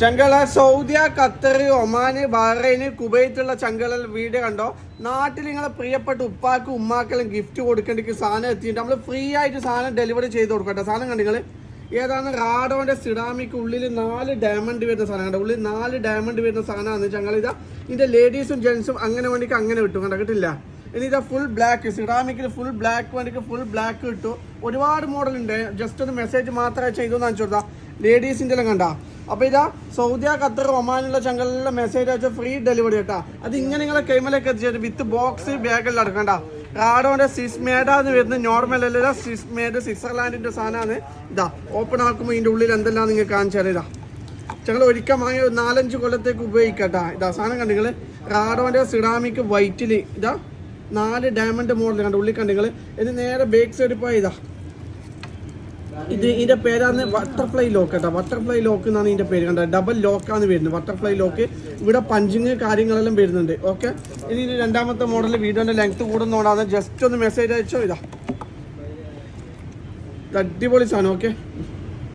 ചങ്കള Saudi, Qatar, Oman, Bahrain, കുവൈത്തുള്ള ചങ്കള video കണ്ടോ. നാട്ടിൽ നിങ്ങളെ പ്രിയപ്പെട്ട ഉപ്പാക്കും ഉമ്മാക്കെല്ലാം ഗിഫ്റ്റ് കൊടുക്കേണ്ട സാധനം എത്തിയിട്ട് നമ്മൾ ഫ്രീ ആയിട്ട് സാധനം ഡെലിവറി ചെയ്ത് കൊടുക്കട്ടെ. സാധനം കണ്ടിങ്ങൾ ഏതാണ് റാഡോന്റെ സിറാമിക്ക് ഉള്ളിൽ 4 ഡയമണ്ട് വരുന്ന സാധനം കണ്ടോ. ഉള്ളിൽ 4 ഡയമണ്ട് വരുന്ന സാധനമാണ് ചങ്കള. ഇതാ ഇതിന്റെ ലേഡീസും ജെന്റ്സും അങ്ങനെ വേണ്ടിക്ക് അങ്ങനെ കിട്ടും കണ്ട കിട്ടില്ല. ഇനി ഇതാ ഫുൾ ബ്ലാക്ക് സിറാമിക്കിൽ ഫുൾ ബ്ലാക്ക് വേണ്ടിക്ക് ഫുൾ ബ്ലാക്ക് കിട്ടും. ഒരുപാട് മോഡൽ ഉണ്ട്. ജസ്റ്റ് ഒന്ന് മെസ്സേജ് മാത്രമേ ചെയ്തൊന്ന് അയച്ചു കൊടുത്താൽ ലേഡീസിൻ്റെ എല്ലാം കണ്ട. അപ്പോൾ ഇതാ സൗദി, ഖത്തർ, ഒമാനുള്ള ചങ്കലിലെ മെസ്സേജ് അയച്ച ഫ്രീ ഡെലിവറി കേട്ടാ. അത് ഇങ്ങനെ നിങ്ങളെ കൈമലേക്ക് എത്തിച്ചിട്ട് വിത്ത് ബോക്സ് ബാഗെല്ലാം അടക്കണ്ട. റാഡോന്റെ സിസ്മേഡാന്ന് വരുന്നത് നോർമൽ അല്ല, സിസ്മേഡ് സ്വിറ്റ്സർലാൻഡിന്റെ സാധനമാണ്. ഇതാ ഓപ്പൺ ആക്കുമ്പോൾ ഇതിൻ്റെ ഉള്ളിൽ എന്തെല്ലാം നിങ്ങൾ കാണിച്ചു തരാം. ഇതാ ഞങ്ങൾ ഒരിക്കൽ വാങ്ങി 4-5 കൊല്ലത്തേക്ക് ഉപയോഗിക്കട്ടാ. ഇതാ സാധനം കണ്ടു നിങ്ങൾ റാഡോന്റെ സിറാമിക് വൈറ്റിൽ ഇതാ 4 ഡയമണ്ട് മോഡൽ കണ്ട ഉള്ളിൽ കണ്ടു നിങ്ങൾ. ഇത് നേരെ ബേക്ക് സൈഡിൽ പോയി ഇതാ ഇതിന്റെ പേരാണ് ബട്ടർഫ്ലൈ ലോക്ക് കേട്ടോ. ബട്ടർഫ്ലൈ ലോക്ക് എന്നാണ് ഇതിന്റെ പേര് കണ്ടത്. ഡബിൾ ലോക്കാണ് വരുന്നത് ബട്ടർഫ്ലൈ ലോക്ക്. ഇവിടെ പഞ്ചിങ് കാര്യങ്ങളെല്ലാം വരുന്നുണ്ട്. ഓക്കെ, ഇനി രണ്ടാമത്തെ മോഡൽ വീഡിയോന്റെ ലെങ്ത് കൂടുന്നോണ്ടാണ്. ജസ്റ്റ് ഒന്ന് മെസ്സേജ് അയച്ചോ. ഇതാ അടിപൊളി സാധനം. ഓക്കെ.